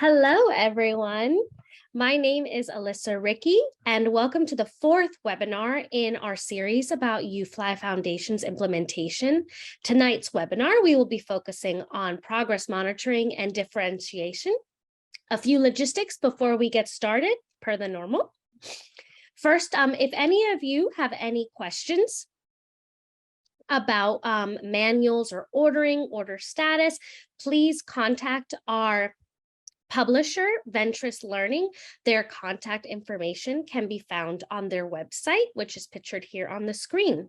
Hello, everyone. My name is Alyssa Ricky, and welcome to the fourth webinar in our series about UFLI Foundation's implementation. Tonight's webinar, we will be focusing on progress monitoring and differentiation. A few logistics before we get started, per the normal. First, if any of you have any questions about manuals or order status, please contact our publisher, Ventris Learning. Their contact information can be found on their website, which is pictured here on the screen.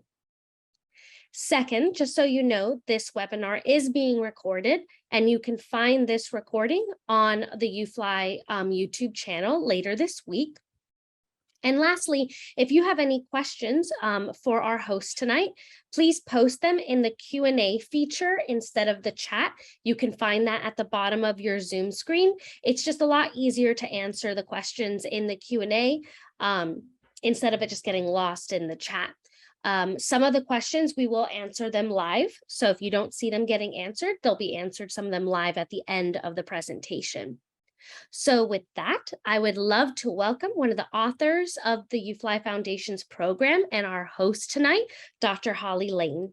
Second, just so you know, this webinar is being recorded, and you can find this recording on the UFLI YouTube channel later this week. And lastly, if you have any questions for our host tonight, please post them in the Q&A feature instead of the chat. You can find that at the bottom of your Zoom screen. It's just a lot easier to answer the questions in the Q&A instead of it just getting lost in the chat. Some of the questions, we will answer them live. So if you don't see them getting answered, they'll be answered, some of them live at the end of the presentation. So with that, I would love to welcome one of the authors of the UFLI Foundation's program and our host tonight, Dr. Holly Lane.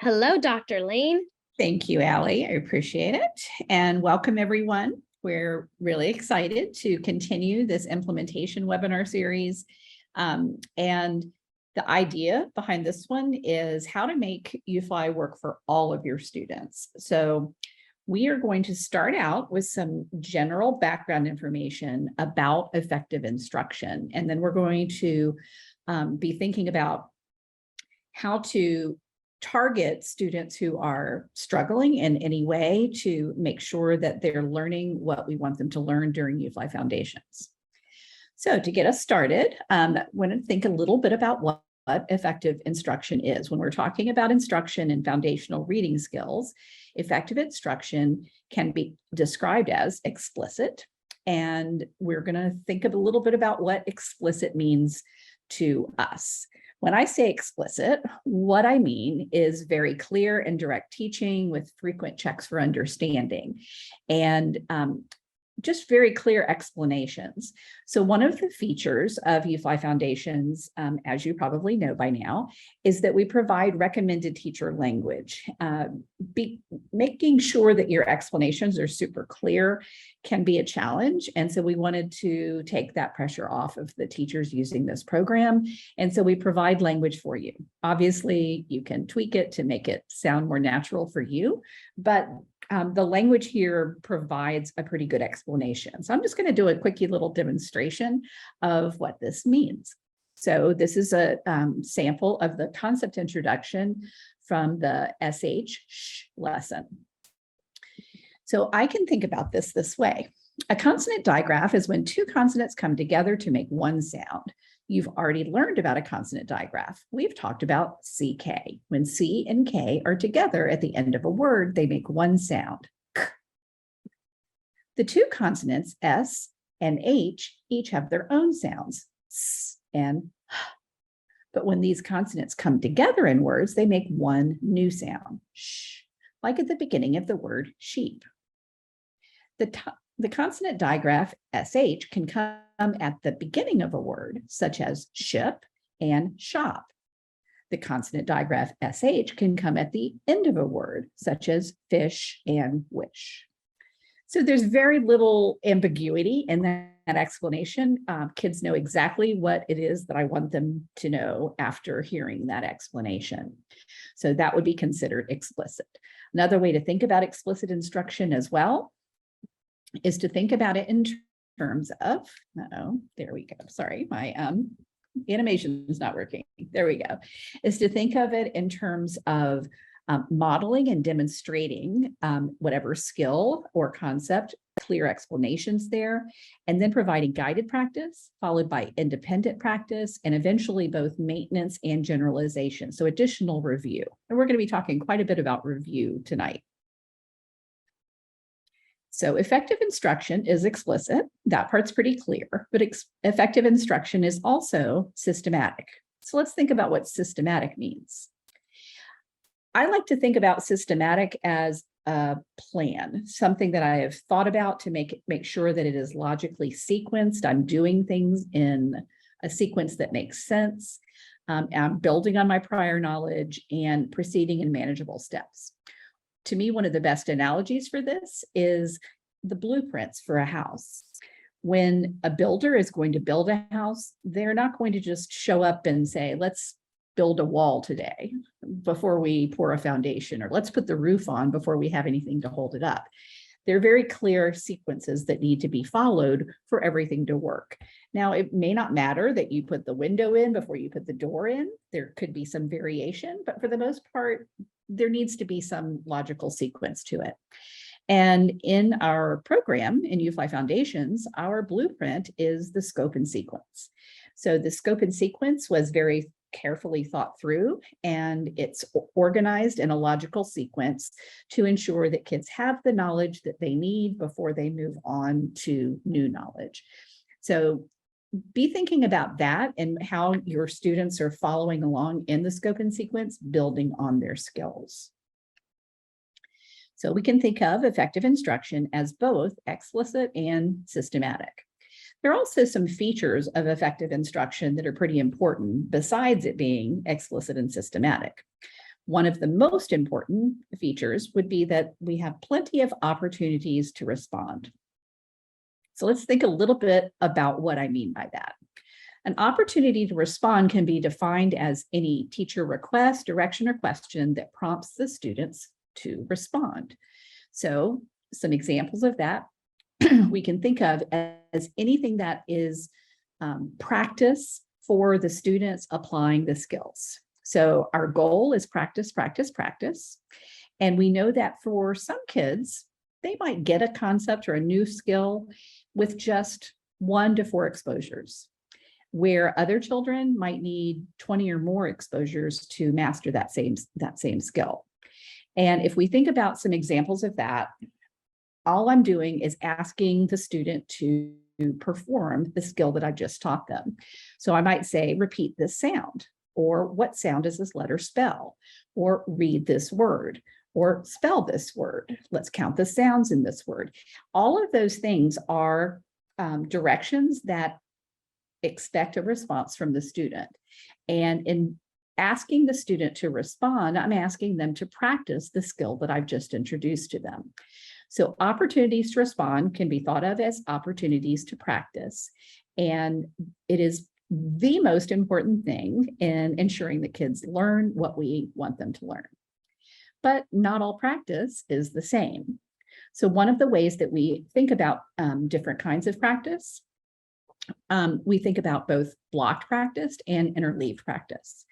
Hello, Dr. Lane. Thank you, Allie. I appreciate it. And welcome, everyone. We're really excited to continue this implementation webinar series. And the idea behind this one is how to make UFLI work for all of your students. So we are going to start out with some general background information about effective instruction, and then we're going to be thinking about how to target students who are struggling in any way to make sure that they're learning what we want them to learn during UFLI Foundations. So to get us started, I want to think a little bit about what effective instruction is. When we're talking about instruction and foundational reading skills, effective instruction can be described as explicit. And we're going to think a little bit about what explicit means to us. When I say explicit, what I mean is very clear and direct teaching with frequent checks for understanding, and just very clear explanations. So one of the features of UFLI Foundations, as you probably know by now, is that we provide recommended teacher language. Making sure that your explanations are super clear can be a challenge. And so we wanted to take that pressure off of the teachers using this program. And so we provide language for you. Obviously, you can tweak it to make it sound more natural for you, but the language here provides a pretty good explanation. So I'm just going to do a quickie little demonstration of what this means. So this is a sample of the concept introduction from the SH lesson. So I can think about this way. A consonant digraph is when two consonants come together to make one sound. You've already learned about a consonant digraph. We've talked about CK. When C and K are together at the end of a word, they make one sound. K. The two consonants S and H each have their own sounds, S and H. But when these consonants come together in words, they make one new sound, sh, like at the beginning of the word sheep. The consonant digraph SH can come at the beginning of a word, such as ship and shop. The consonant digraph SH can come at the end of a word, such as fish and wish. So there's very little ambiguity in that explanation. Kids know exactly what it is that I want them to know after hearing that explanation. So that would be considered explicit. Another way to think about explicit instruction as well is to think about it in terms of, there we go. Sorry, my animation is not working. There we go. Is to think of it in terms of modeling and demonstrating whatever skill or concept, clear explanations there, and then providing guided practice, followed by independent practice, and eventually both maintenance and generalization. So additional review. And we're going to be talking quite a bit about review tonight. So effective instruction is explicit. That part's pretty clear, but effective instruction is also systematic. So let's think about what systematic means. I like to think about systematic as a plan, something that I have thought about to make sure that it is logically sequenced. I'm doing things in a sequence that makes sense. I'm building on my prior knowledge and proceeding in manageable steps. To me, one of the best analogies for this is the blueprints for a house. When a builder is going to build a house, they're not going to just show up and say, let's build a wall today before we pour a foundation, or let's put the roof on before we have anything to hold it up. There are very clear sequences that need to be followed for everything to work. Now, it may not matter that you put the window in before you put the door in. There could be some variation, but for the most part, there needs to be some logical sequence to it. And in our program in UFLI Foundations, our blueprint is the scope and sequence. So the scope and sequence was very carefully thought through, and it's organized in a logical sequence to ensure that kids have the knowledge that they need before they move on to new knowledge. So be thinking about that and how your students are following along in the scope and sequence, building on their skills. So we can think of effective instruction as both explicit and systematic. There are also some features of effective instruction that are pretty important besides it being explicit and systematic. One of the most important features would be that we have plenty of opportunities to respond. So let's think a little bit about what I mean by that. An opportunity to respond can be defined as any teacher request, direction, or question that prompts the students to respond. So some examples of that we can think of as anything that is practice for the students applying the skills. So our goal is practice, practice, practice. And we know that for some kids, they might get a concept or a new skill with just 1 to 4 exposures, where other children might need 20 or more exposures to master that same skill. And if we think about some examples of that, all I'm doing is asking the student to perform the skill that I've just taught them. So I might say, repeat this sound, or what sound does this letter spell, or read this word, or spell this word. Let's count the sounds in this word. All of those things are directions that expect a response from the student. And in asking the student to respond, I'm asking them to practice the skill that I've just introduced to them. So opportunities to respond can be thought of as opportunities to practice. And it is the most important thing in ensuring that kids learn what we want them to learn. But not all practice is the same. So one of the ways that we think about different kinds of practice, we think about both blocked practice and interleaved practice.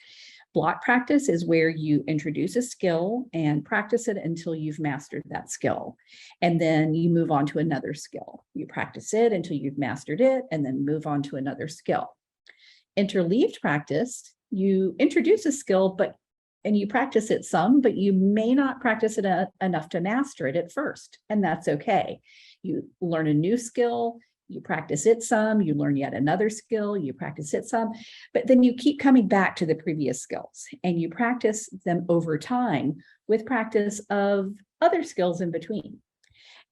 Block practice is where you introduce a skill and practice it until you've mastered that skill. And then you move on to another skill. You practice it until you've mastered it and then move on to another skill. Interleaved practice, you introduce a skill, and you practice it some, but you may not practice it enough to master it at first. And that's okay. You learn a new skill, you practice it some, you learn yet another skill, you practice it some, but then you keep coming back to the previous skills and you practice them over time with practice of other skills in between.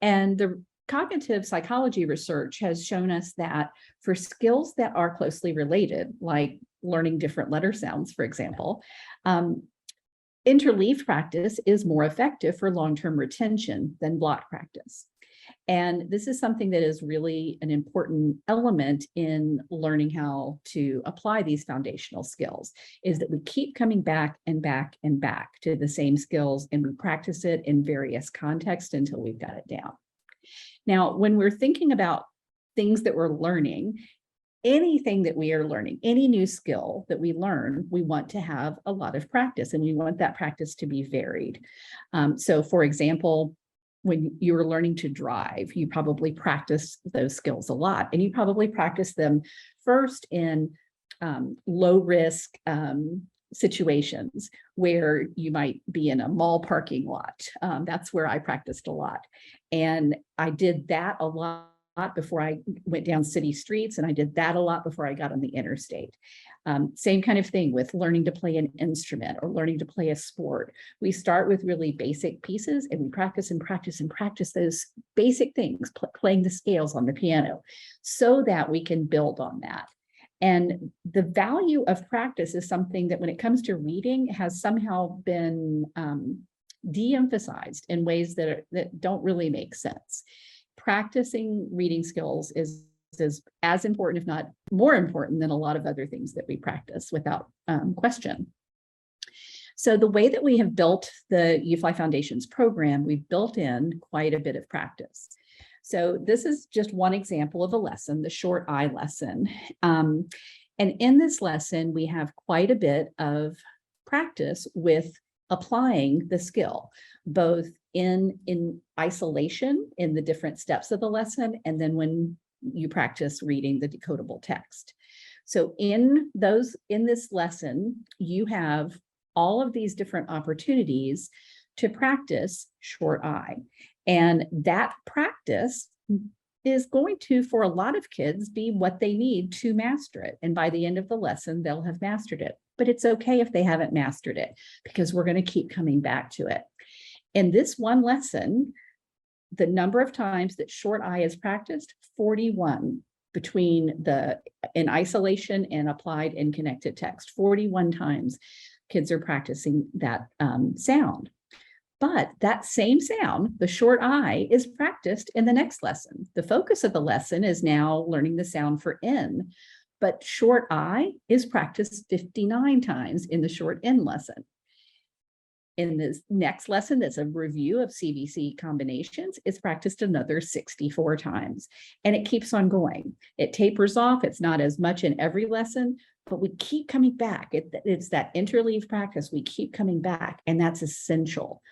And the cognitive psychology research has shown us that for skills that are closely related, like learning different letter sounds, for example, interleaved practice is more effective for long-term retention than block practice. And this is something that is really an important element in learning how to apply these foundational skills, is that we keep coming back and back and back to the same skills, and we practice it in various contexts until we've got it down. Now, when we're thinking about things that we're learning, anything that we are learning, any new skill that we learn, we want to have a lot of practice, and we want that practice to be varied. So for example, when you were learning to drive, you probably practice those skills a lot, and you probably practice them first in low risk situations where you might be in a mall parking lot. That's where I practiced a lot. And I did that a lot before I went down city streets, and I did that a lot before I got on the interstate. Same kind of thing with learning to play an instrument or learning to play a sport. We start with really basic pieces, and we practice and practice and practice those basic things, playing the scales on the piano, so that we can build on that. And the value of practice is something that when it comes to reading has somehow been de-emphasized in ways that don't really make sense. Practicing reading skills is as important, if not more important, than a lot of other things that we practice, without question. So the way that we have built the UFLI Foundations program, we've built in quite a bit of practice. So this is just one example of a lesson, the short I lesson. And in this lesson, we have quite a bit of practice with applying the skill, both in isolation in the different steps of the lesson, and then when you practice reading the decodable text. So in this lesson, you have all of these different opportunities to practice short I. And that practice is going to, for a lot of kids, be what they need to master it. And by the end of the lesson, they'll have mastered it. But it's okay if they haven't mastered it, because we're going to keep coming back to it. In this one lesson, the number of times that short I is practiced, 41 between in isolation and applied and connected text. 41 times kids are practicing that sound. But that same sound, the short I, is practiced in the next lesson. The focus of the lesson is now learning the sound for N, but short I is practiced 59 times in the short N lesson. In this next lesson, that's a review of CVC combinations, it's practiced another 64 times, and it keeps on going. It tapers off. It's not as much in every lesson, but we keep coming back. It's that interleaved practice. We keep coming back, and that's essential.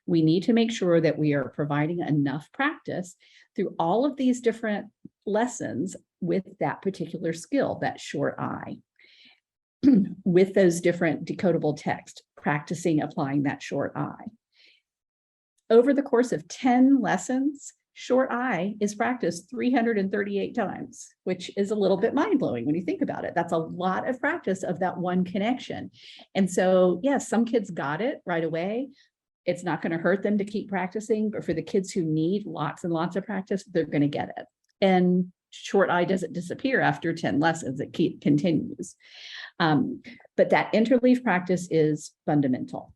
We need to make sure that we are providing enough practice through all of these different lessons with that particular skill, that short I, with those different decodable text, practicing applying that short I. Over the course of 10 lessons, short I is practiced 338 times, which is a little bit mind-blowing when you think about it. That's a lot of practice of that one connection. And so, yes, some kids got it right away. It's not going to hurt them to keep practicing, but for the kids who need lots and lots of practice, they're going to get it. And short I doesn't disappear after 10 lessons, it continues. But that interleaved practice is fundamental.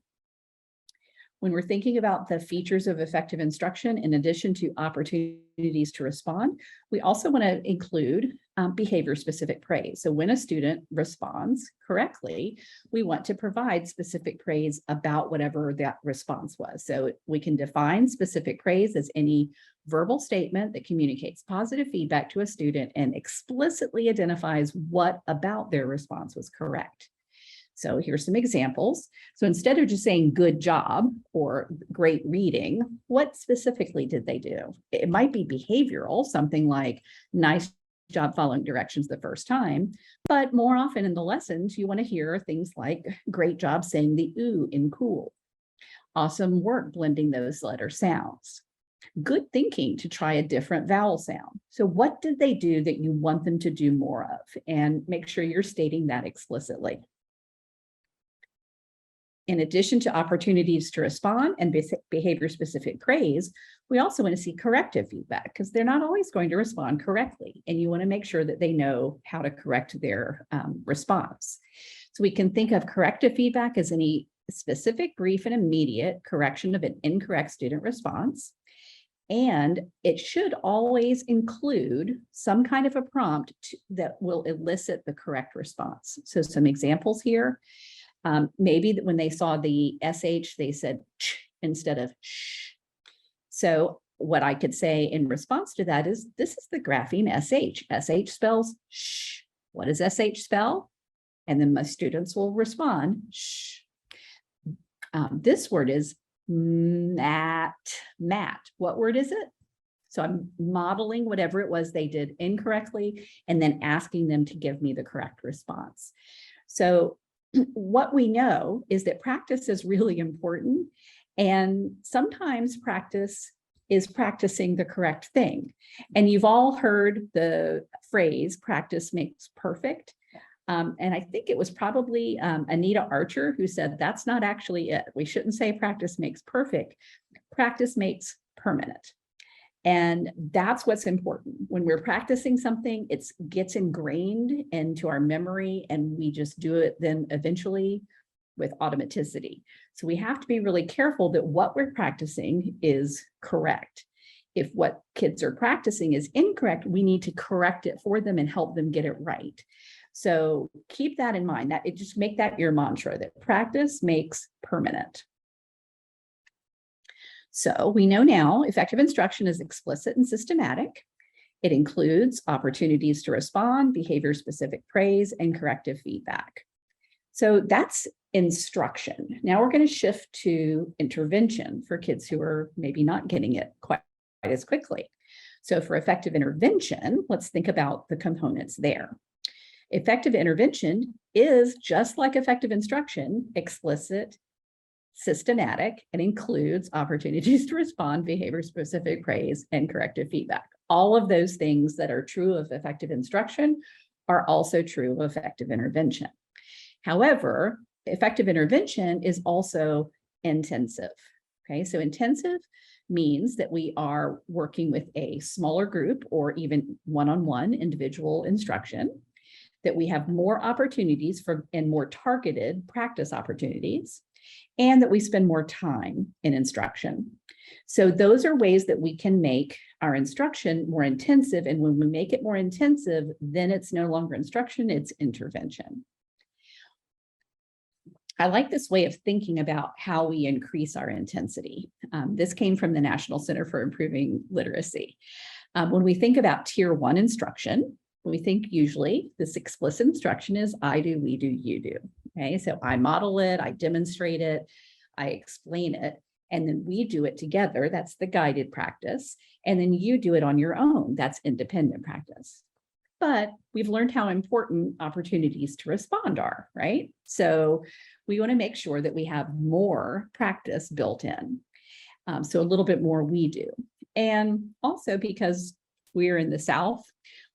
When we're thinking about the features of effective instruction, in addition to opportunities to respond, we also want to include behavior-specific praise. So when a student responds correctly, we want to provide specific praise about whatever that response was. So we can define specific praise as any verbal statement that communicates positive feedback to a student and explicitly identifies what about their response was correct. So here's some examples. So instead of just saying good job or great reading, what specifically did they do? It might be behavioral, something like nice job following directions the first time, but more often in the lessons, you want to hear things like great job saying the ooh in cool, awesome work blending those letter sounds, good thinking to try a different vowel sound. So what did they do that you want them to do more of? And make sure you're stating that explicitly. In addition to opportunities to respond and behavior-specific praise, we also want to see corrective feedback, because they're not always going to respond correctly, and you want to make sure that they know how to correct their response. So we can think of corrective feedback as any specific, brief, and immediate correction of an incorrect student response, and it should always include some kind of a prompt that will elicit the correct response. So some examples here. Maybe that when they saw the SH, they said ch instead of sh. So what I could say in response to that is, this is the grapheme SH. SH spells sh. What does SH spell? And then my students will respond, sh. This word is mat. What word is it? So I'm modeling whatever it was they did incorrectly and then asking them to give me the correct response. So what we know is that practice is really important, and sometimes practice is practicing the correct thing. And you've all heard the phrase, practice makes perfect. And I think it was probably Anita Archer who said, that's not actually it. We shouldn't say practice makes perfect. Practice makes permanent. And that's what's important. When we're practicing something, it gets ingrained into our memory, and we just do it then eventually with automaticity. So we have to be really careful that what we're practicing is correct. If what kids are practicing is incorrect, we need to correct it for them and help them get it right. So keep that in mind, that just make that your mantra, that practice makes permanent. So we know now effective instruction is explicit and systematic. It includes opportunities to respond, behavior-specific praise, and corrective feedback. So that's instruction. Now we're going to shift to intervention for kids who are maybe not getting it quite as quickly. So for effective intervention, let's think about the components there. Effective intervention is just like effective instruction, explicit, systematic, and includes opportunities to respond, behavior-specific praise, and corrective feedback. All of those things that are true of effective instruction are also true of effective intervention. However, effective intervention is also intensive. Okay, so intensive means that we are working with a smaller group or even one-on-one individual instruction, that we have more opportunities for and more targeted practice opportunities, and that we spend more time in instruction. So those are ways that we can make our instruction more intensive. And when we make it more intensive, then it's no longer instruction, it's intervention. I like this way of thinking about how we increase our intensity. This came from the National Center for Improving Literacy. When we think about tier 1 instruction, we think usually this explicit instruction is I do, we do, you do. Okay, so I model it, I demonstrate it, I explain it, and then we do it together. That's the guided practice. And then you do it on your own. That's independent practice. But we've learned how important opportunities to respond are, right? So we want to make sure that we have more practice built in. So a little bit more we do. And also because we're in the South,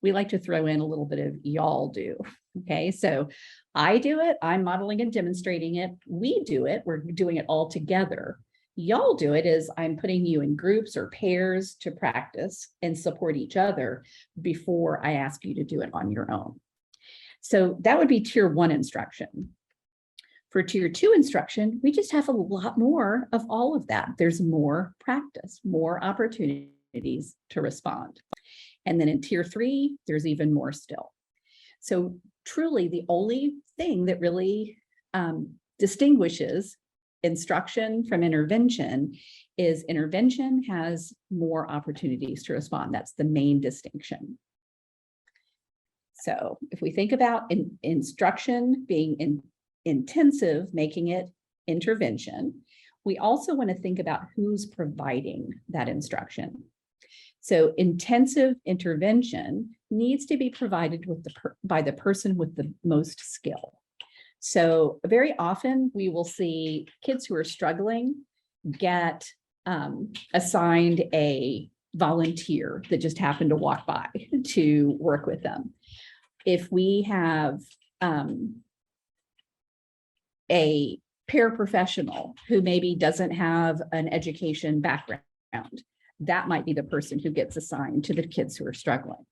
we like to throw in a little bit of y'all do. Okay, so I do it, I'm modeling and demonstrating it. We do it, we're doing it all together. Y'all do it is I'm putting you in groups or pairs to practice and support each other before I ask you to do it on your own. So that would be tier 1 instruction. For tier 2 instruction, we just have a lot more of all of that. There's more practice, more opportunities to respond. And then in tier 3, there's even more still. So truly the only thing that really distinguishes instruction from intervention is intervention has more opportunities to respond. That's the main distinction. So if we think about instruction being intensive, making it intervention, we also want to think about who's providing that instruction. So intensive intervention needs to be provided with by the person with the most skill. So very often we will see kids who are struggling get assigned a volunteer that just happened to walk by to work with them. If we have a paraprofessional who maybe doesn't have an education background, that might be the person who gets assigned to the kids who are struggling.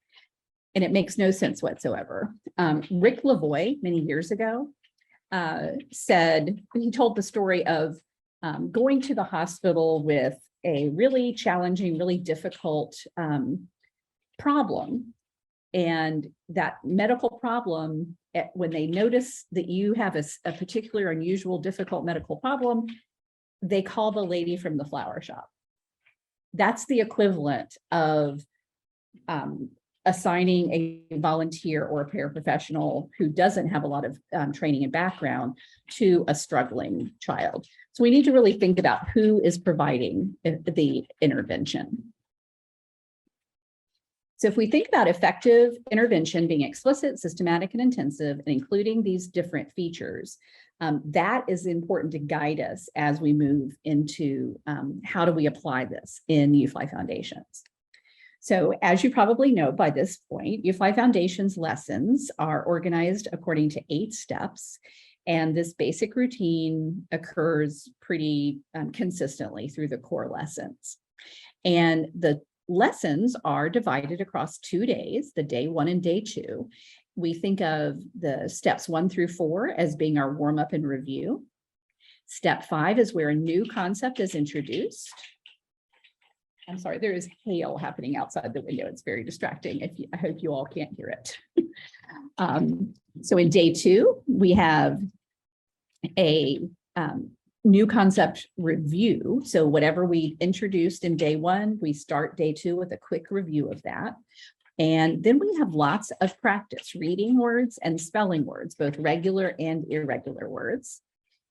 And it makes no sense whatsoever. Rick Lavoie, many years ago, said, he told the story of going to the hospital with a really challenging, really difficult problem. And that medical problem, when they notice that you have a particular unusual, difficult medical problem, they call the lady from the flower shop. That's the equivalent of assigning a volunteer or a paraprofessional who doesn't have a lot of training and background to a struggling child. So we need to really think about who is providing the intervention. So if we think about effective intervention being explicit, systematic, and intensive, and including these different features, that is important to guide us as we move into how do we apply this in UFLI Foundations. So as you probably know by this point, UFLI Foundations lessons are organized according to 8 steps. And this basic routine occurs pretty consistently through the core lessons. And the lessons are divided across 2 days, the day 1 and day 2. We think of the steps 1 through 4 as being our warm up and review. Step 5 is where a new concept is introduced. I'm sorry, there is hail happening outside the window. It's very distracting. I hope you all can't hear it. So in day 2, we have a new concept review. So whatever we introduced in day 1, we start day 2 with a quick review of that. And then we have lots of practice, reading words and spelling words, both regular and irregular words.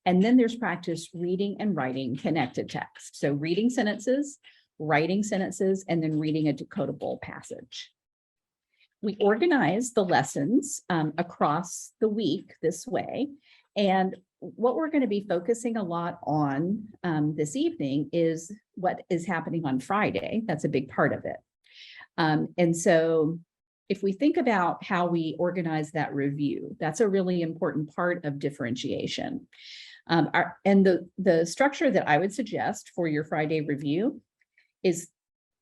And then there's practice reading and writing connected text. So reading sentences, writing sentences, and then reading a decodable passage. We organize the lessons across the week this way. And what we're going to be focusing a lot on this evening is what is happening on Friday. That's a big part of it. And so if we think about how we organize that review, that's a really important part of differentiation. The structure that I would suggest for your Friday review is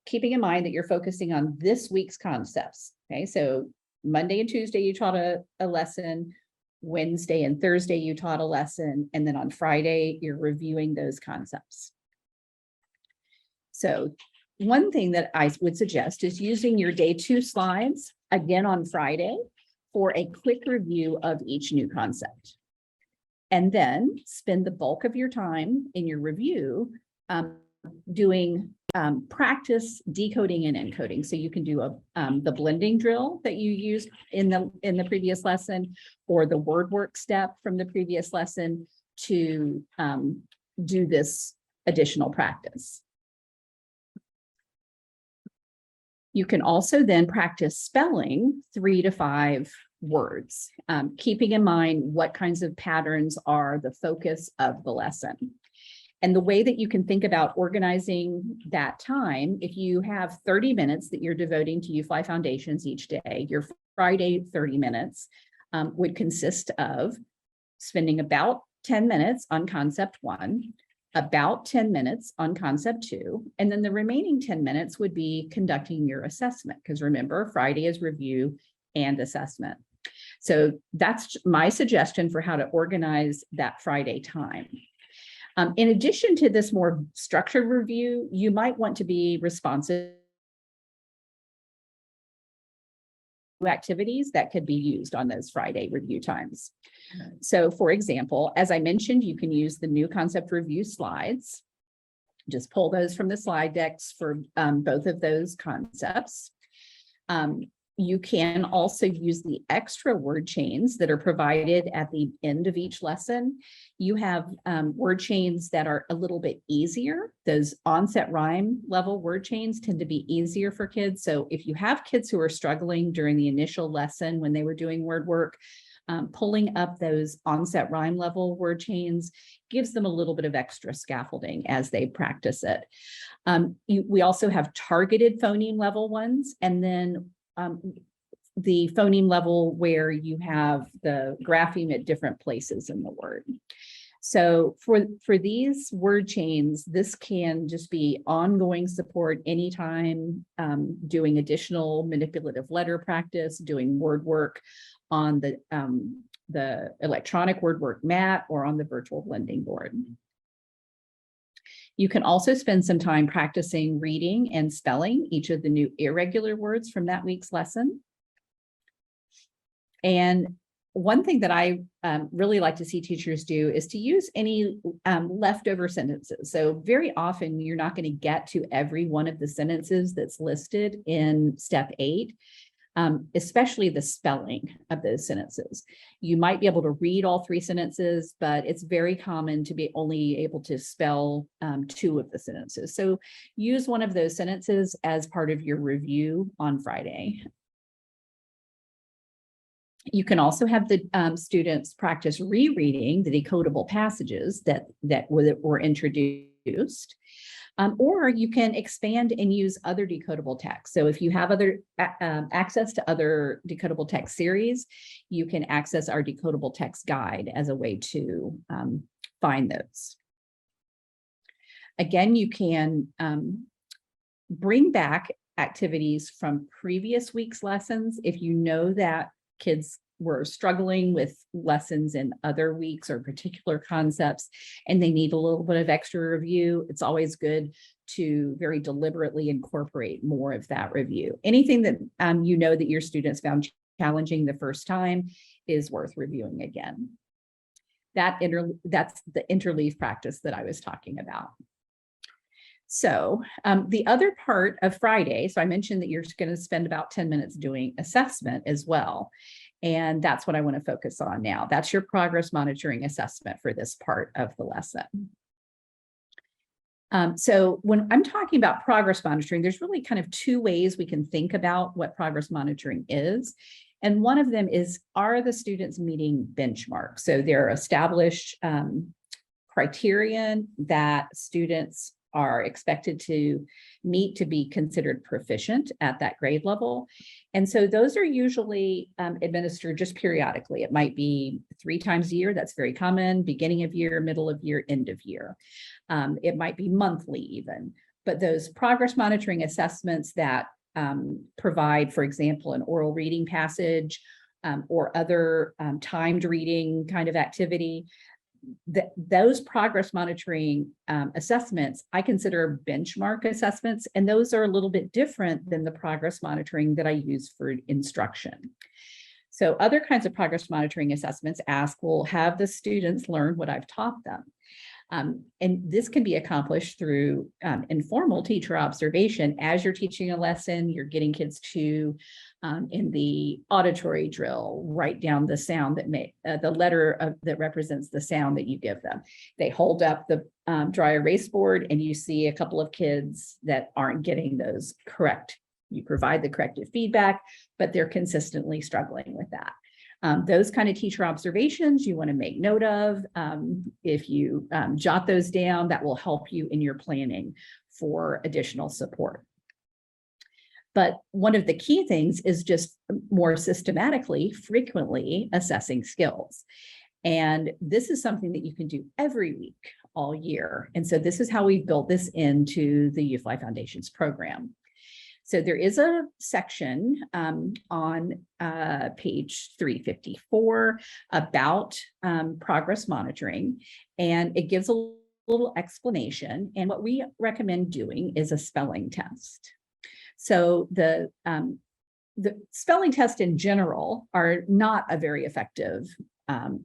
keeping in mind that you're focusing on this week's concepts. Okay, so Monday and Tuesday, you taught a lesson. Wednesday and Thursday, you taught a lesson. And then on Friday, you're reviewing those concepts. So one thing that I would suggest is using your day 2 slides again on Friday for a quick review of each new concept. And then spend the bulk of your time in your review doing practice decoding and encoding. So you can do the blending drill that you used in the previous lesson, or the word work step from the previous lesson to do this additional practice. You can also then practice spelling 3 to 5 words, keeping in mind what kinds of patterns are the focus of the lesson. And the way that you can think about organizing that time, if you have 30 minutes that you're devoting to UFLI Foundations each day, your Friday 30 minutes would consist of spending about 10 minutes on concept 1, about 10 minutes on concept 2, and then the remaining 10 minutes would be conducting your assessment, because remember, Friday is review and assessment. So that's my suggestion for how to organize that Friday time. In addition to this more structured review, you might want to be responsive to activities that could be used on those Friday review times. So for example, as I mentioned, you can use the new concept review slides. Just pull those from the slide decks for both of those concepts. You can also use the extra word chains that are provided at the end of each lesson. You have word chains that are a little bit easier. Those onset rhyme level word chains tend to be easier for kids. So if you have kids who are struggling during the initial lesson when they were doing word work, pulling up those onset rhyme level word chains gives them a little bit of extra scaffolding as they practice it. We also have targeted phoneme level ones, and then the phoneme level where you have the grapheme at different places in the word. So for these word chains, this can just be ongoing support anytime doing additional manipulative letter practice, doing word work on the electronic word work mat or on the virtual blending board. You can also spend some time practicing reading and spelling each of the new irregular words from that week's lesson. And one thing that I really like to see teachers do is to use any leftover sentences. So very often you're not going to get to every one of the sentences that's listed in step 8. especially the spelling of those sentences. You might be able to read all 3 sentences, but it's very common to be only able to spell 2 of the sentences. So use one of those sentences as part of your review on Friday. You can also have the students practice rereading the decodable passages that were introduced. Or you can expand and use other decodable text. So if you have other access to other decodable text series, you can access our decodable text guide as a way to find those. Again, you can bring back activities from previous week's lessons if you know that kids were struggling with lessons in other weeks or particular concepts, and they need a little bit of extra review. It's always good to very deliberately incorporate more of that review. Anything that you know that your students found challenging the first time is worth reviewing again. That's the interleave practice that I was talking about. So the other part of Friday, so I mentioned that you're going to spend about 10 minutes doing assessment as well. And that's what I want to focus on now. That's your progress monitoring assessment for this part of the lesson. So when I'm talking about progress monitoring, there's really kind of 2 ways we can think about what progress monitoring is. And one of them is, are the students meeting benchmarks? So there are established criterion that students are expected to meet to be considered proficient at that grade level. And so those are usually administered just periodically. It might be 3 times a year. That's very common: beginning of year, middle of year, end of year. It might be monthly even. But those progress monitoring assessments that provide, for example, an oral reading passage or other timed reading kind of activity, those progress monitoring assessments, I consider benchmark assessments, and those are a little bit different than the progress monitoring that I use for instruction. So other kinds of progress monitoring assessments ask, well, have the students learned what I've taught them? And this can be accomplished through informal teacher observation. As you're teaching a lesson, you're getting kids to, in the auditory drill, write down the sound that the letter that represents the sound that you give them. They hold up the dry erase board and you see a couple of kids that aren't getting those correct. You provide the corrective feedback, but they're consistently struggling with that. Those kind of teacher observations you want to make note of. If you jot those down, that will help you in your planning for additional support. But one of the key things is just more systematically, frequently assessing skills. And this is something that you can do every week, all year. And so this is how we built this into the UFLI Foundations program. So there is a section on page 354 about progress monitoring, and it gives a little explanation. And what we recommend doing is a spelling test. So the spelling tests in general are not a very effective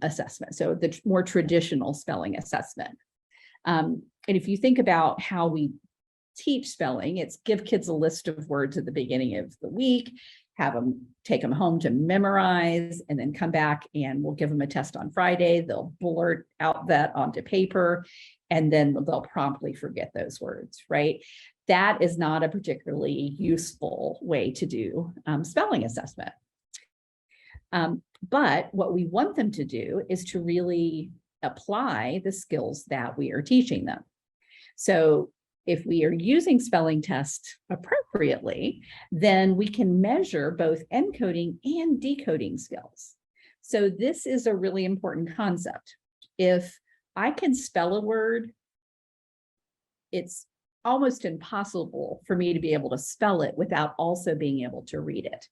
assessment. So the more traditional spelling assessment. And if you think about how we teach spelling, it's give kids a list of words at the beginning of the week, have them take them home to memorize, and then come back and we'll give them a test on Friday. They'll blurt out that onto paper, and then they'll promptly forget those words, right? That is not a particularly useful way to do spelling assessment. But what we want them to do is to really apply the skills that we are teaching them. So if we are using spelling tests appropriately, then we can measure both encoding and decoding skills. So this is a really important concept. If I can spell a word, it's almost impossible for me to be able to spell it without also being able to read it.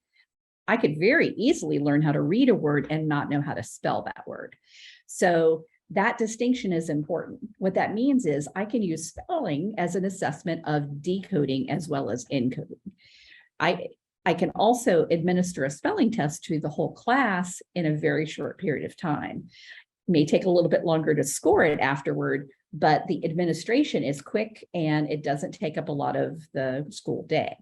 I could very easily learn how to read a word and not know how to spell that word. So that distinction is important. What that means is I can use spelling as an assessment of decoding as well as encoding. I can also administer a spelling test to the whole class in a very short period of time. It may take a little bit longer to score it afterward, but the administration is quick and it doesn't take up a lot of the school day.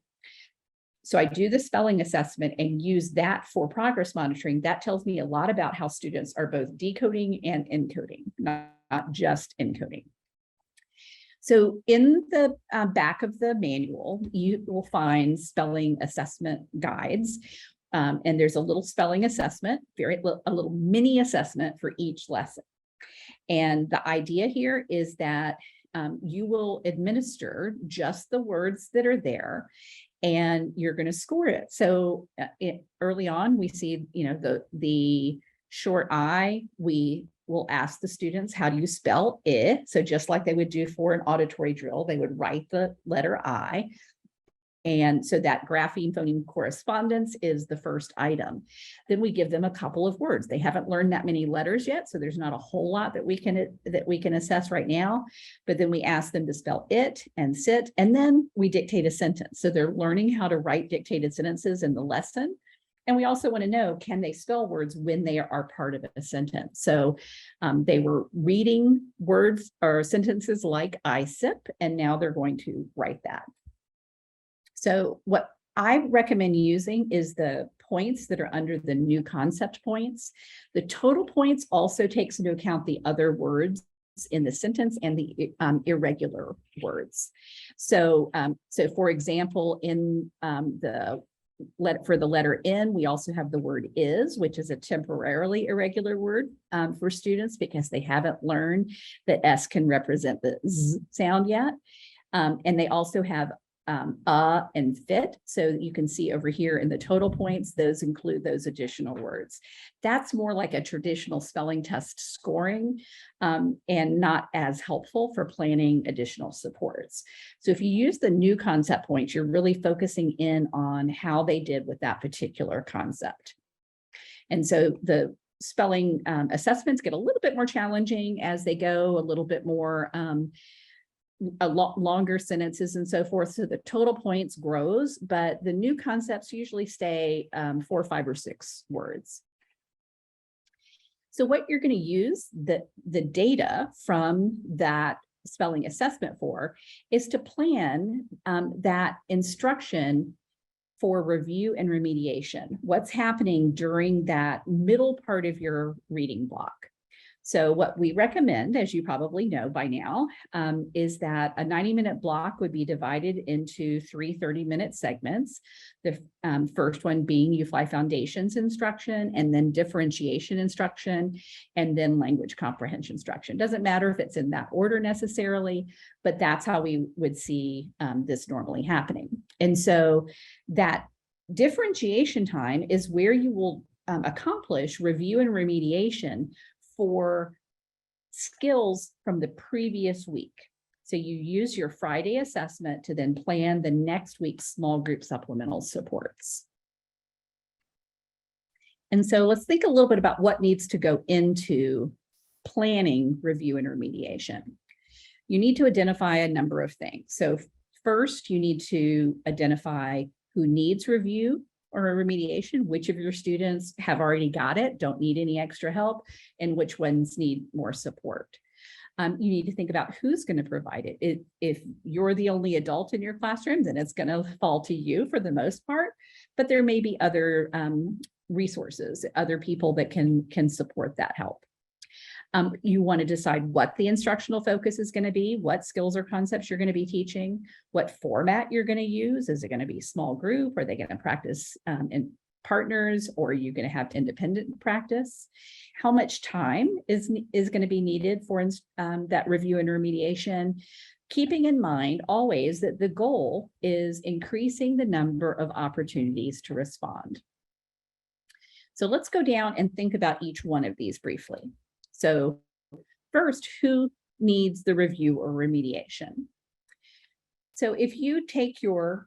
So I do the spelling assessment and use that for progress monitoring. That tells me a lot about how students are both decoding and encoding, not just encoding. So in the back of the manual, you will find spelling assessment guides. And there's a little spelling assessment, a little mini assessment for each lesson. And the idea here is that you will administer just the words that are there, and you're going to score it. So early on, we see, the short I, we will ask the students, how do you spell it? So just like they would do for an auditory drill, they would write the letter I. And so that grapheme phoneme correspondence is the first item. Then we give them a couple of words. They haven't learned that many letters yet, so there's not a whole lot that we can assess right now. But then we ask them to spell it and sit, and then we dictate a sentence. So they're learning how to write dictated sentences in the lesson. And we also want to know, can they spell words when they are part of a sentence? So they were reading words or sentences like I sip, and now they're going to write that. So what I recommend using is the points that are under the new concept points. The total points also takes into account the other words in the sentence and the irregular words. So, for example, in for the letter N, we also have the word is, which is a temporarily irregular word for students because they haven't learned that S can represent the Z sound yet. And they also have and fit. So you can see over here in the total points, those include those additional words. That's more like a traditional spelling test scoring and not as helpful for planning additional supports. So if you use the new concept points, you're really focusing in on how they did with that particular concept. And so the spelling assessments get a little bit more challenging as they go, a little bit more a lot longer sentences and so forth. So the total points grows, but the new concepts usually stay 4, 5, or 6 words. So what you're going to use the data from that spelling assessment for is to plan that instruction for review and remediation. What's happening during that middle part of your reading block? So what we recommend, as you probably know by now, is that a 90-minute block would be divided into 3 30-minute segments. The first one being UFLI Foundations instruction, and then differentiation instruction, and then language comprehension instruction. Doesn't matter if it's in that order necessarily, but that's how we would see this normally happening. And so that differentiation time is where you will accomplish review and remediation for skills from the previous week. So you use your Friday assessment to then plan the next week's small group supplemental supports. And so let's think a little bit about what needs to go into planning review and remediation. You need to identify a number of things. So first, you need to identify who needs review or a remediation, which of your students have already got it, don't need any extra help, and which ones need more support. You need to think about who's going to provide it. If you're the only adult in your classroom, then it's going to fall to you for the most part, but there may be other resources, other people that can support that help. You want to decide what the instructional focus is going to be, what skills or concepts you're going to be teaching, what format you're going to use. Is it going to be small group? Are they going to practice in partners, or are you going to have independent practice? How much time is going to be needed for that review and remediation? Keeping in mind always that the goal is increasing the number of opportunities to respond. So let's go down and think about each one of these briefly. So first, who needs the review or remediation? So if you take your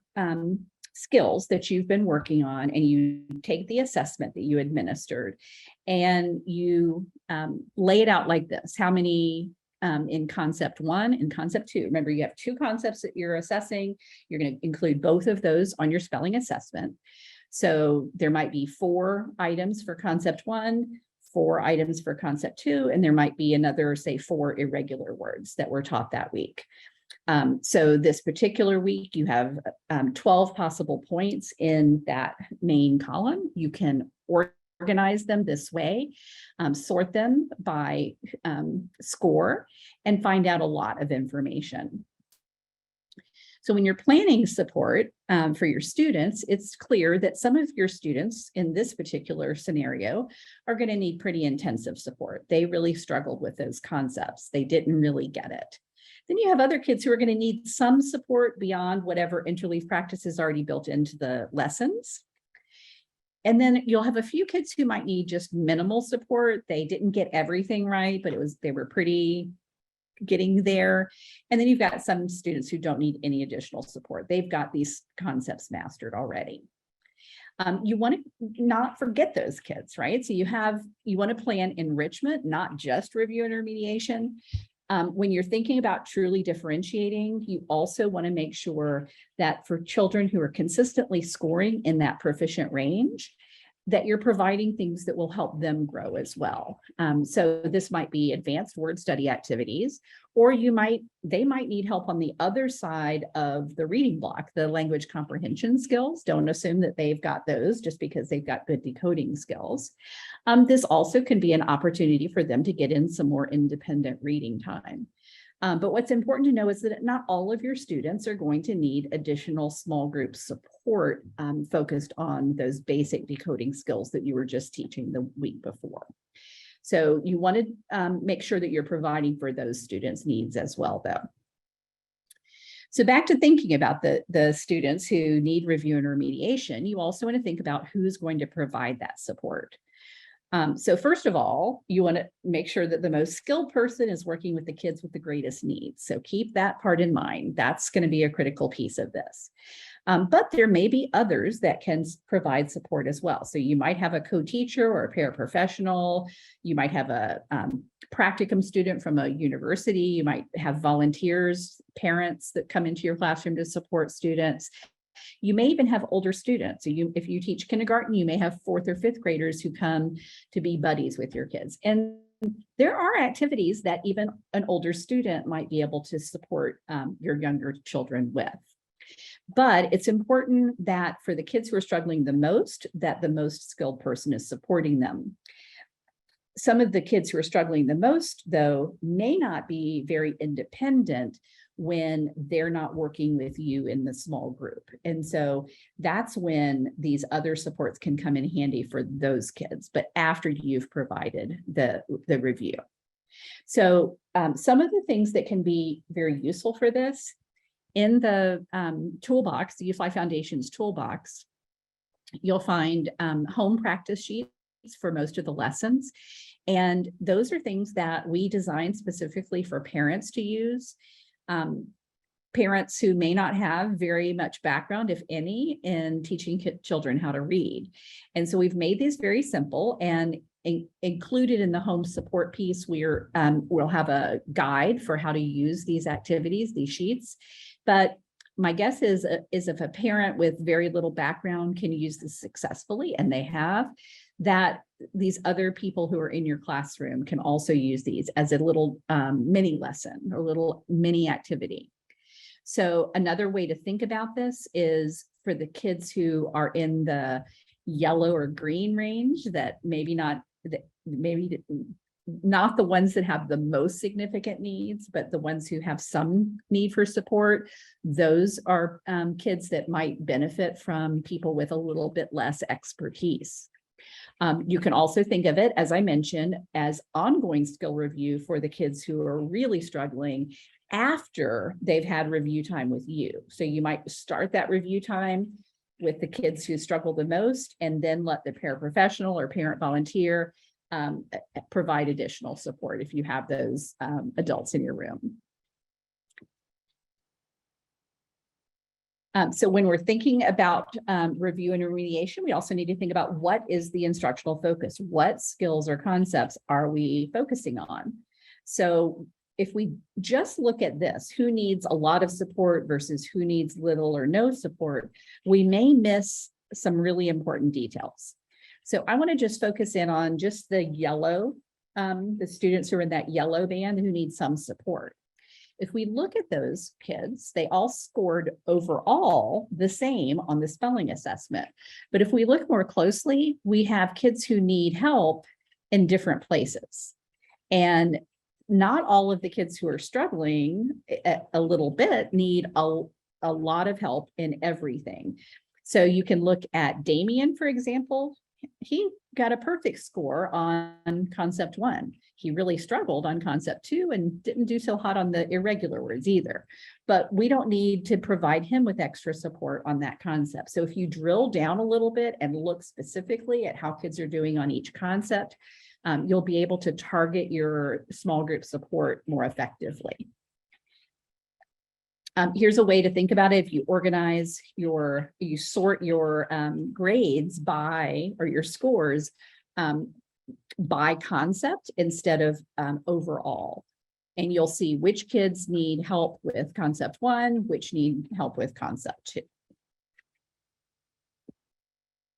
skills that you've been working on and you take the assessment that you administered and you lay it out like this, how many in concept 1 and concept 2? Remember, you have 2 concepts that you're assessing. You're going to include both of those on your spelling assessment. So there might be 4 items for concept 1, 4 items for concept 2, and there might be another, say, 4 irregular words that were taught that week. So this particular week, you have 12 possible points in that main column. You can organize them this way, sort them by score, and find out a lot of information. So when you're planning support for your students, it's clear that some of your students in this particular scenario are going to need pretty intensive support. They really struggled with those concepts. They didn't really get it. Then you have other kids who are going to need some support beyond whatever interleaved practice is already built into the lessons. And then you'll have a few kids who might need just minimal support. They didn't get everything right, but they were pretty getting there. And then you've got some students who don't need any additional support. They've got these concepts mastered already. You want to not forget those kids, right? So you want to plan enrichment, not just review and remediation. When you're thinking about truly differentiating, you also want to make sure that for children who are consistently scoring in that proficient range, that you're providing things that will help them grow as well. So this might be advanced word study activities, or they might need help on the other side of the reading block, the language comprehension skills. Don't assume that they've got those just because they've got good decoding skills. This also can be an opportunity for them to get in some more independent reading time. But what's important to know is that not all of your students are going to need additional small group support focused on those basic decoding skills that you were just teaching the week before. So you want to make sure that you're providing for those students' needs as well, though. So back to thinking about the students who need review and remediation, you also want to think about who's going to provide that support. So first of all, you want to make sure that the most skilled person is working with the kids with the greatest needs. So keep that part in mind. That's going to be a critical piece of this. But there may be others that can provide support as well. So you might have a co-teacher or a paraprofessional. You might have a practicum student from a university. You might have volunteers, parents that come into your classroom to support students. You may even have older students. So if you teach kindergarten, you may have 4th or 5th graders who come to be buddies with your kids. And there are activities that even an older student might be able to support your younger children with. But it's important that for the kids who are struggling the most, that the most skilled person is supporting them. Some of the kids who are struggling the most, though, may not be very independent when they're not working with you in the small group. And so that's when these other supports can come in handy for those kids, but after you've provided the review. So some of the things that can be very useful for this, in the toolbox, the UFLI Foundation's toolbox, you'll find home practice sheets for most of the lessons. And those are things that we designed specifically for parents to use. Parents who may not have very much background, if any, in teaching children how to read. And so we've made these very simple, and included in the home support piece, we'll have a guide for how to use these activities, these sheets. But my guess is if a parent with very little background can use this successfully, and they have, that these other people who are in your classroom can also use these as a little mini lesson or little mini activity. So another way to think about this is for the kids who are in the yellow or green range, that maybe not the ones that have the most significant needs, but the ones who have some need for support. Those are kids that might benefit from people with a little bit less expertise. You can also think of it, as I mentioned, as ongoing skill review for the kids who are really struggling after they've had review time with you. So you might start that review time with the kids who struggle the most, and then let the paraprofessional or parent volunteer provide additional support if you have those adults in your room. So when we're thinking about review and remediation, we also need to think about what is the instructional focus? What skills or concepts are we focusing on? So if we just look at this, who needs a lot of support versus who needs little or no support, we may miss some really important details. So I want to just focus in on just the yellow, the students who are in that yellow band who need some support. if we look at those kids, they all scored overall the same on the spelling assessment. But if we look more closely, we have kids who need help in different places. And not all of the kids who are struggling a little bit need a lot of help in everything. So you can look at Damien, for example. He got a perfect score on concept 1. He really struggled on concept 2 and didn't do so hot on the irregular words either. But we don't need to provide him with extra support on that concept. So if you drill down a little bit and look specifically at how kids are doing on each concept, you'll be able to target your small group support more effectively. Here's a way to think about it. If you organize you sort your grades by, or your scores by concept instead of overall. And you'll see which kids need help with concept 1, which need help with concept 2.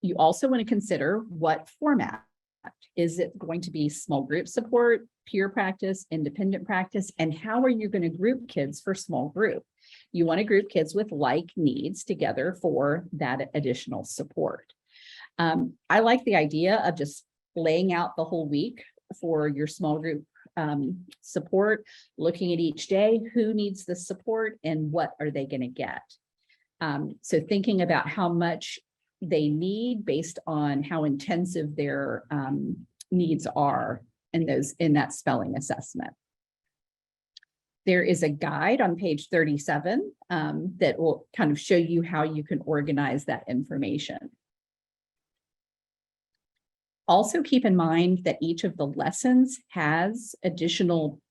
You also want to consider what format. Is it going to be small group support, peer practice, independent practice, and how are you going to group kids for small group? You want to group kids with like needs together for that additional support. I like the idea of just laying out the whole week for your small group support, looking at each day, who needs the support and what are they going to get. So thinking about how much they need based on how intensive their needs are in that spelling assessment. There is a guide on page 37 that will kind of show you how you can organize that information. Also keep in mind that each of the lessons has additional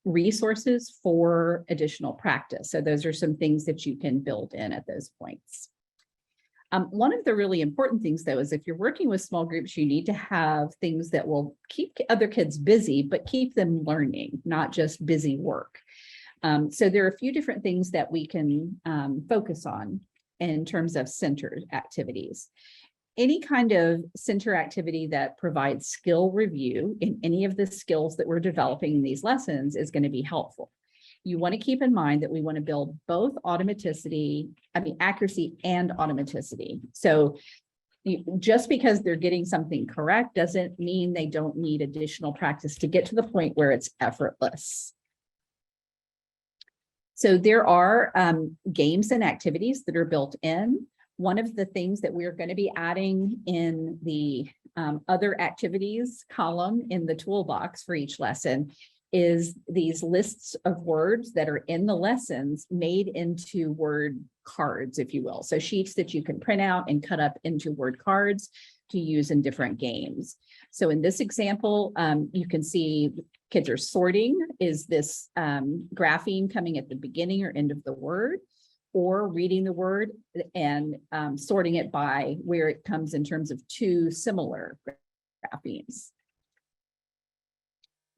resources for additional practice. So those are some things that you can build in at those points. One of the really important things, though, is if you're working with small groups, you need to have things that will keep other kids busy, but keep them learning, not just busy work. So there are a few different things that we can focus on in terms of center activities. Any kind of center activity that provides skill review in any of the skills that we're developing in these lessons is going to be helpful. You want to keep in mind that we want to build both accuracy and automaticity. So just because they're getting something correct doesn't mean they don't need additional practice to get to the point where it's effortless. So there are games and activities that are built in. One of the things that we're going to be adding in the other activities column in the toolbox for each lesson is these lists of words that are in the lessons made into word cards, if you will. So sheets that you can print out and cut up into word cards to use in different games. So in this example, you can see kids are sorting. Is this grapheme coming at the beginning or end of the word? Or reading the word and sorting it by where it comes in terms of two similar graphemes.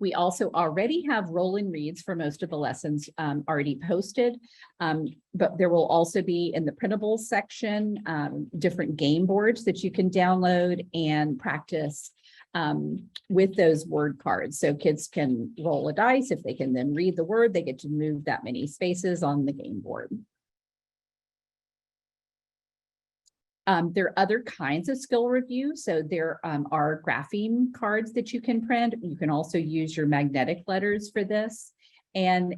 We also already have roll-in reads for most of the lessons already posted, but there will also be in the printables section, different game boards that you can download and practice with those word cards. So kids can roll a dice. If they can then read the word, they get to move that many spaces on the game board. There are other kinds of skill review. So there are grapheme cards that you can print. You can also use your magnetic letters for this. And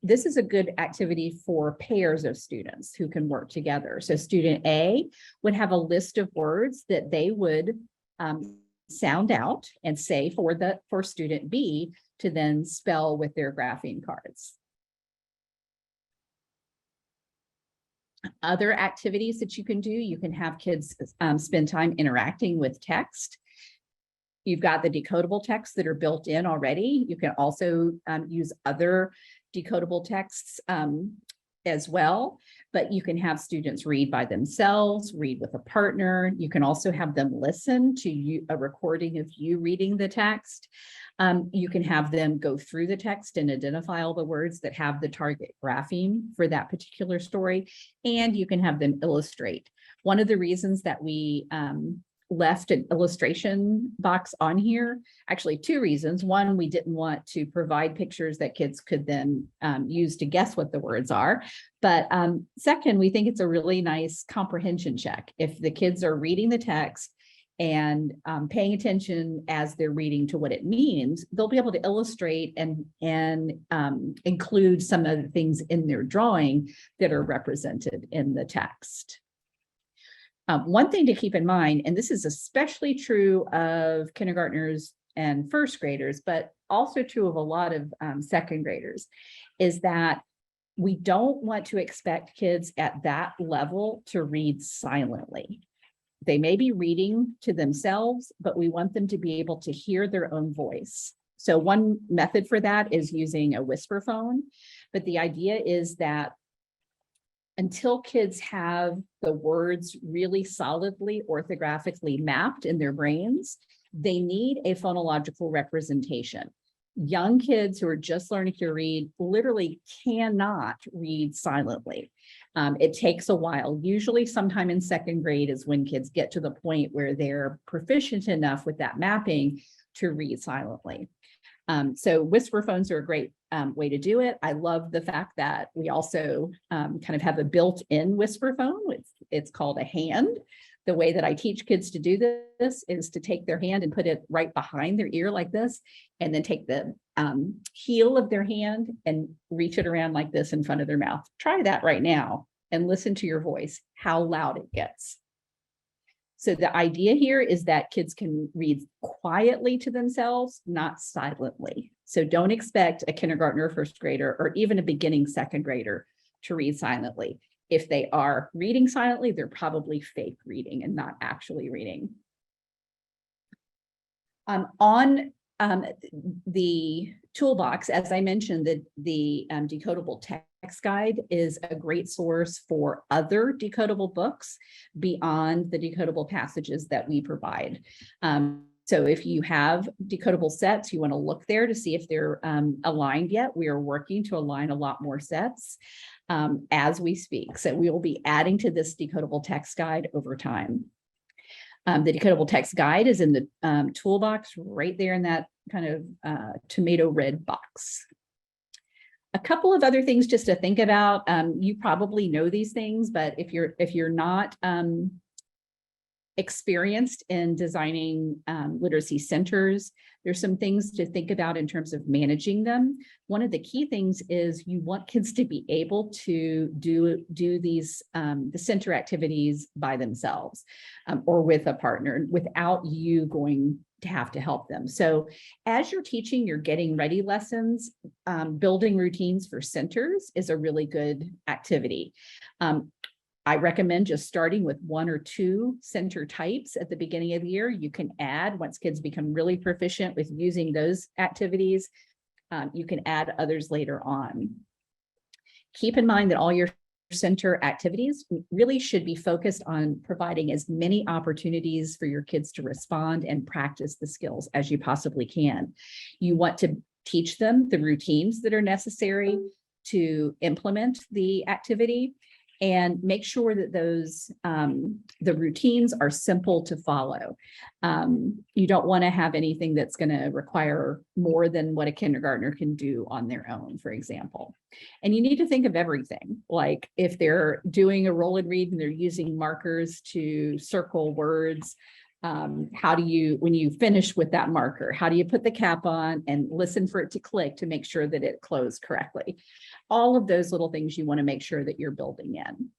this is a good activity for pairs of students who can work together. So student A would have a list of words that they would sound out and say for student B to then spell with their grapheme cards. Other activities that you can do, you can have kids spend time interacting with text. You've got the decodable texts that are built in already. You can also use other decodable texts as well, but you can have students read by themselves, read with a partner. You can also have them listen to a recording of you reading the text. You can have them go through the text and identify all the words that have the target grapheme for that particular story, and you can have them illustrate. One of the reasons that we left an illustration box on here. Actually, two reasons. One, we didn't want to provide pictures that kids could then use to guess what the words are. But second, we think it's a really nice comprehension check. If the kids are reading the text and paying attention as they're reading to what it means, they'll be able to illustrate and include some of the things in their drawing that are represented in the text. One thing to keep in mind, and this is especially true of kindergartners and first graders, but also true of a lot of second graders, is that we don't want to expect kids at that level to read silently. They may be reading to themselves, but we want them to be able to hear their own voice. So one method for that is using a whisper phone, but the idea is that until kids have the words really solidly orthographically mapped in their brains, they need a phonological representation. Young kids who are just learning to read literally cannot read silently. It takes a while. Usually sometime in second grade is when kids get to the point where they're proficient enough with that mapping to read silently. So whisper phones are a great way to do it. I love the fact that we also kind of have a built-in whisper phone. It's called a hand. The way that I teach kids to do this is to take their hand and put it right behind their ear like this, and then take the heel of their hand and reach it around like this in front of their mouth. Try that right now and listen to your voice, how loud it gets. So the idea here is that kids can read quietly to themselves, not silently. So don't expect a kindergartner or first grader or even a beginning second grader to read silently. If they are reading silently, they're probably fake reading and not actually reading. On the toolbox, as I mentioned, the decodable text guide is a great source for other decodable books beyond the decodable passages that we provide. So if you have decodable sets, you want to look there to see if they're aligned yet. We are working to align a lot more sets as we speak. So we will be adding to this decodable text guide over time. The decodable text guide is in the toolbox right there in that kind of tomato red box. A couple of other things just to think about. You probably know these things, but if you're not experienced in designing literacy centers, there's some things to think about in terms of managing them. One of the key things is you want kids to be able to do these the center activities by themselves or with a partner without you going to have to help them. So as you're teaching your getting ready lessons, building routines for centers is a really good activity. I recommend just starting with 1 or 2 center types at the beginning of the year. You can add, once kids become really proficient with using those activities, you can add others later on. Keep in mind that all your center activities really should be focused on providing as many opportunities for your kids to respond and practice the skills as you possibly can. You want to teach them the routines that are necessary to implement the activity, and make sure that those the routines are simple to follow. You don't want to have anything that's going to require more than what a kindergartner can do on their own, for example. And you need to think of everything. Like if they're doing a roll and read and they're using markers to circle words, how do you, when you finish with that marker, how do you put the cap on and listen for it to click to make sure that it closed correctly? All of those little things you want to make sure that you're building in.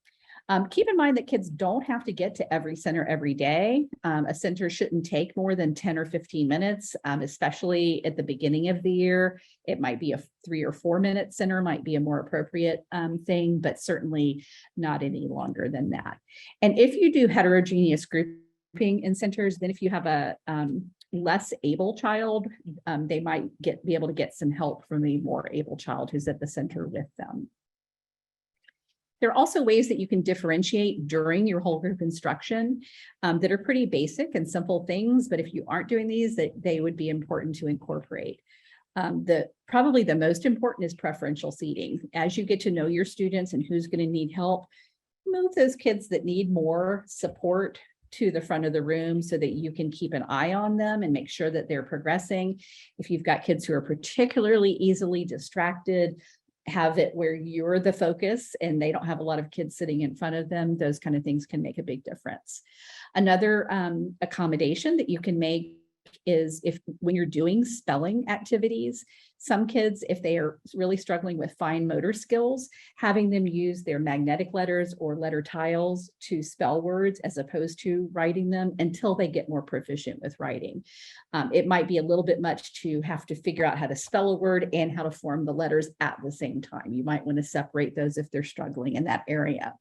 Keep in mind that kids don't have to get to every center every day. A center shouldn't take more than 10 or 15 minutes, especially at the beginning of the year. It might be a 3 or 4 minute center might be a more appropriate thing, but certainly not any longer than that. And if you do heterogeneous grouping in centers, then if you have a less able child, they might be able to get some help from a more able child who's at the center with them. There are also ways that you can differentiate during your whole group instruction that are pretty basic and simple things, but if you aren't doing these, they would be important to incorporate. Probably the most important is preferential seating. As you get to know your students and who's going to need help, move those kids that need more support to the front of the room so that you can keep an eye on them and make sure that they're progressing. If you've got kids who are particularly easily distracted, have it where you're the focus and they don't have a lot of kids sitting in front of them. Those kind of things can make a big difference. Another accommodation that you can make is if when you're doing spelling activities, some kids, if they are really struggling with fine motor skills, having them use their magnetic letters or letter tiles to spell words as opposed to writing them until they get more proficient with writing. It might be a little bit much to have to figure out how to spell a word and how to form the letters at the same time. You might want to separate those if they're struggling in that area.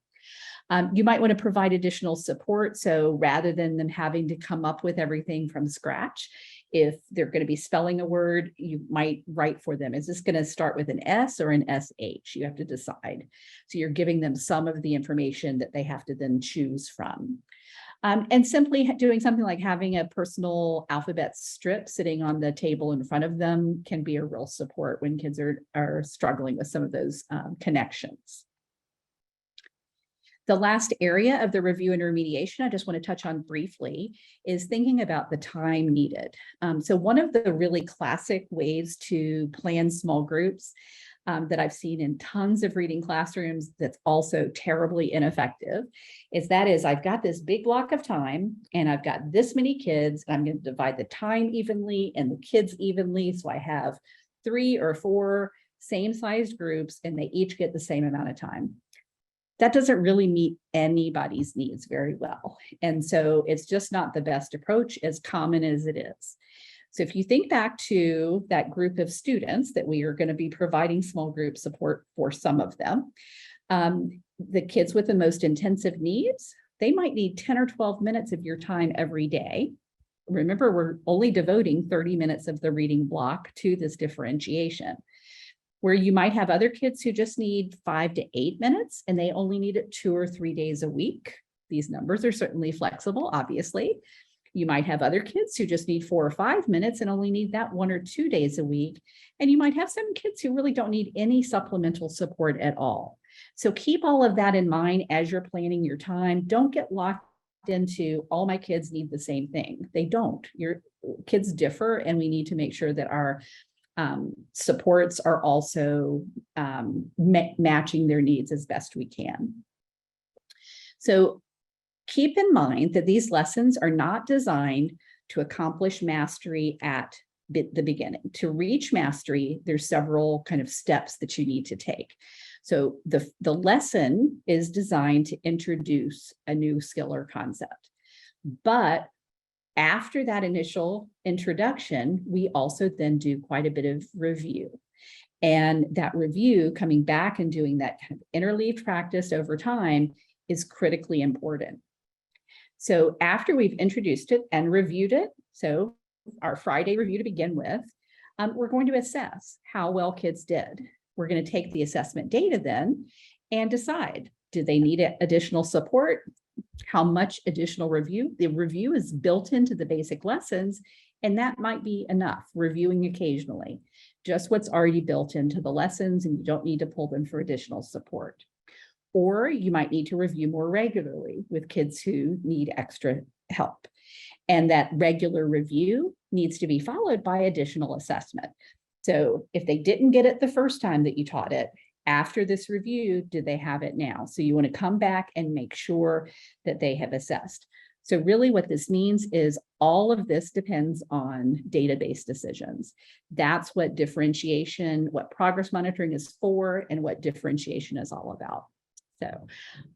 You might want to provide additional support. So rather than them having to come up with everything from scratch, if they're going to be spelling a word, you might write for them. Is this going to start with an S or an SH? You have to decide. So you're giving them some of the information that they have to then choose from. And simply doing something like having a personal alphabet strip sitting on the table in front of them can be a real support when kids are struggling with some of those connections. The last area of the review and remediation I just want to touch on briefly is thinking about the time needed. So one of the really classic ways to plan small groups that I've seen in tons of reading classrooms that's also terribly ineffective is I've got this big block of time and I've got this many kids and I'm going to divide the time evenly and the kids evenly. So I have 3 or 4 same sized groups and they each get the same amount of time. That doesn't really meet anybody's needs very well. And so it's just not the best approach, as common as it is. So if you think back to that group of students that we are going to be providing small group support for some of them, the kids with the most intensive needs, they might need 10 or 12 minutes of your time every day. Remember, we're only devoting 30 minutes of the reading block to this differentiation. Where you might have other kids who just need 5 to 8 minutes and they only need it 2 or 3 days a week. These numbers are certainly flexible, obviously. You might have other kids who just need 4 or 5 minutes and only need that 1 or 2 days a week. And you might have some kids who really don't need any supplemental support at all. So keep all of that in mind as you're planning your time. Don't get locked into all my kids need the same thing. They don't. Your kids differ, and we need to make sure that our supports are also matching their needs as best we can. So keep in mind that these lessons are not designed to accomplish mastery at the beginning. To reach mastery, there's several kind of steps that you need to take. So the lesson is designed to introduce a new skill or concept. But after that initial introduction, we also then do quite a bit of review. And that review, coming back and doing that kind of interleaved practice over time, is critically important. So after we've introduced it and reviewed it, so our Friday review to begin with, we're going to assess how well kids did. We're going to take the assessment data then and decide, do they need additional support? How much additional review? The review is built into the basic lessons, and that might be enough, reviewing occasionally, just what's already built into the lessons, and you don't need to pull them for additional support. Or you might need to review more regularly with kids who need extra help. And that regular review needs to be followed by additional assessment. So if they didn't get it the first time that you taught it, after this review, do they have it now? So you want to come back and make sure that they have assessed. So really what this means is all of this depends on database decisions. That's what differentiation, what progress monitoring is for, and what differentiation is all about. So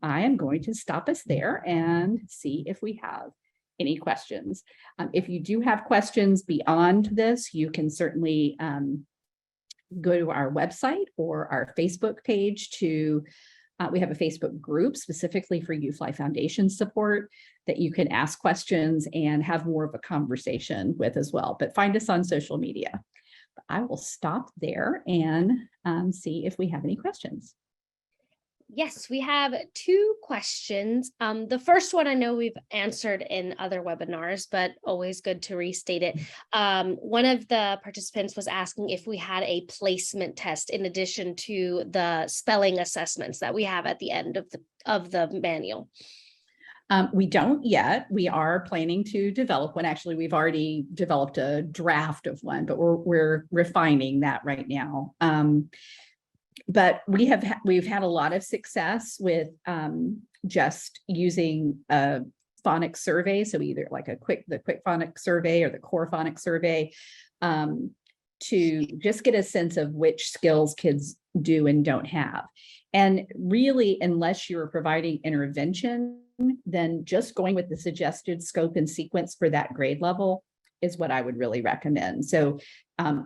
I am going to stop us there and see if we have any questions. If you do have questions beyond this, you can certainly go to our website or our Facebook page to, we have a Facebook group specifically for UFLI Foundation support that you can ask questions and have more of a conversation with as well. But find us on social media. I will stop there and see if we have any questions. Yes, we have 2 questions. The first one I know we've answered in other webinars, but always good to restate it. One of the participants was asking if we had a placement test in addition to the spelling assessments that we have at the end of the manual. We don't yet. We are planning to develop one. Actually, we've already developed a draft of one, but we're refining that right now. But we've had a lot of success with just using a phonics survey. So either like the quick phonics survey or the core phonics survey, to just get a sense of which skills kids do and don't have. And really, unless you're providing intervention, then just going with the suggested scope and sequence for that grade level is what I would really recommend. So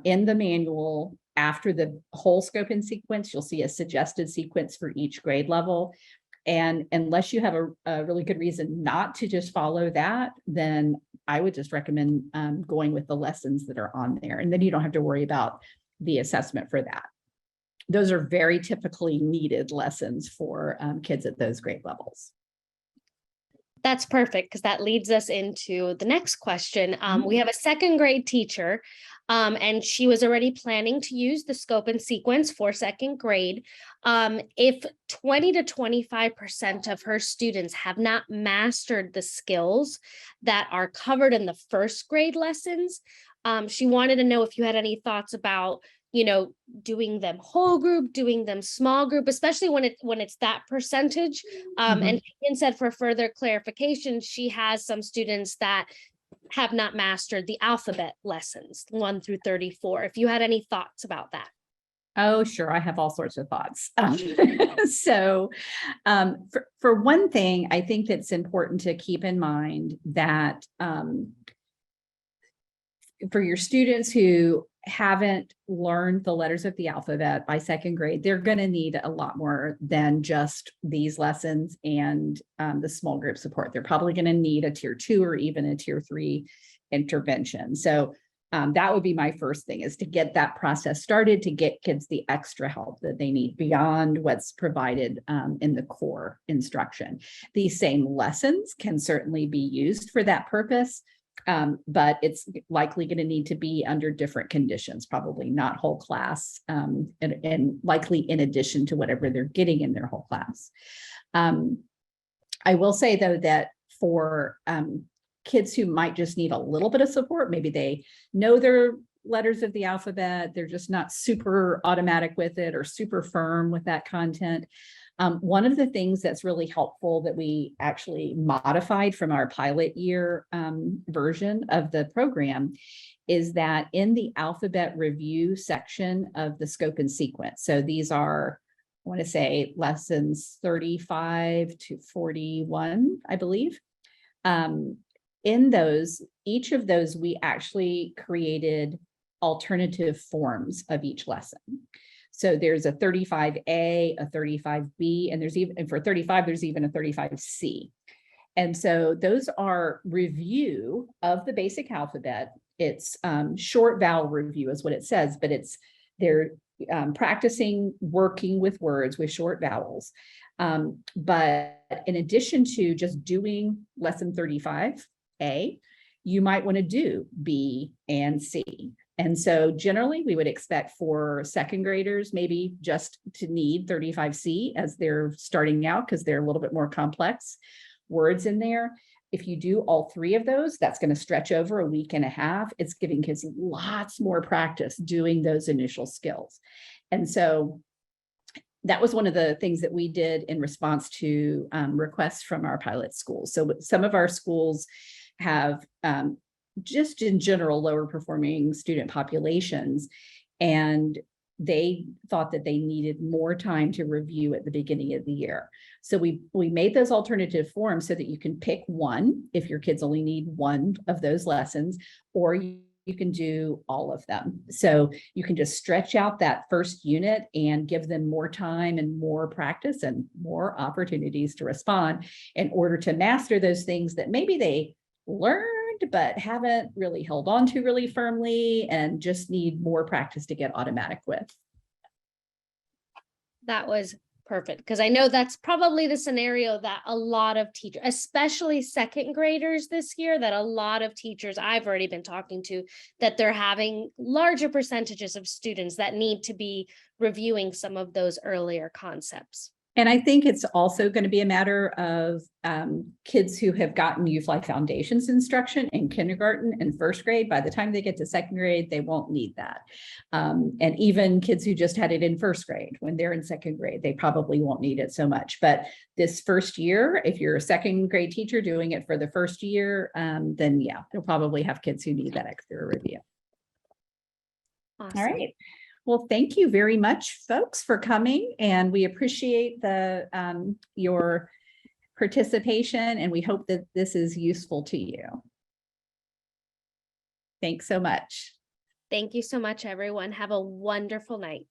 in the manual, after the whole scope and sequence, you'll see a suggested sequence for each grade level. And unless you have a really good reason not to just follow that, then I would just recommend going with the lessons that are on there. And then you don't have to worry about the assessment for that. Those are very typically needed lessons for kids at those grade levels. That's perfect, because that leads us into the next question. We have a second grade teacher, and she was already planning to use the scope and sequence for second grade. If 20 to 25% of her students have not mastered the skills that are covered in the first grade lessons, she wanted to know if you had any thoughts about, doing them whole group, doing them small group, especially when it's that percentage. And Megan said, for further clarification, she has some students that have not mastered the alphabet lessons 1 through 34. If you had any thoughts about that. Oh, sure. I have all sorts of thoughts. So for one thing, I think that's important to keep in mind that for your students who haven't learned the letters of the alphabet by second grade, they're going to need a lot more than just these lessons and the small group support. They're probably going to need a tier 2 or even a tier 3 intervention. So that would be my first thing, is to get that process started, to get kids the extra help that they need beyond what's provided in the core instruction. These same lessons can certainly be used for that purpose. But it's likely going to need to be under different conditions, probably not whole class, and likely in addition to whatever they're getting in their whole class. I will say, though, that for kids who might just need a little bit of support, maybe they know their letters of the alphabet, they're just not super automatic with it or super firm with that content. One of the things that's really helpful that we actually modified from our pilot year version of the program is that in the alphabet review section of the scope and sequence. So these are, I want to say, lessons 35 to 41, I believe. In those, each of those, we actually created alternative forms of each lesson. So there's a 35A, a 35B, and for 35, there's even a 35C. And so those are review of the basic alphabet. It's short vowel review is what it says, but they're practicing working with words with short vowels. But in addition to just doing lesson 35A, you might want to do B and C. And so generally we would expect for second graders, maybe just to need 35C as they're starting out, because they're a little bit more complex words in there. If you do all 3 of those, that's going to stretch over a week and a half. It's giving kids lots more practice doing those initial skills. And so that was one of the things that we did in response to requests from our pilot schools. So some of our schools have just in general lower performing student populations, and they thought that they needed more time to review at the beginning of the year. So we made those alternative forms so that you can pick one if your kids only need one of those lessons, or you can do all of them. So you can just stretch out that first unit and give them more time and more practice and more opportunities to respond in order to master those things that maybe they learned but haven't really held on to really firmly and just need more practice to get automatic with. That was perfect, because I know that's probably the scenario that a lot of teachers, especially second graders this year, that a lot of teachers I've already been talking to, that they're having larger percentages of students that need to be reviewing some of those earlier concepts. And I think it's also going to be a matter of kids who have gotten UFLI Foundations instruction in kindergarten and first grade. By the time they get to second grade, they won't need that. And even kids who just had it in first grade, when they're in second grade, they probably won't need it so much. But this first year, if you're a second grade teacher doing it for the first year, then yeah, you'll probably have kids who need that extra review. Awesome. All right. Well, thank you very much, folks, for coming, and we appreciate the your participation, and we hope that this is useful to you. Thanks so much. Thank you so much, everyone. Have a wonderful night.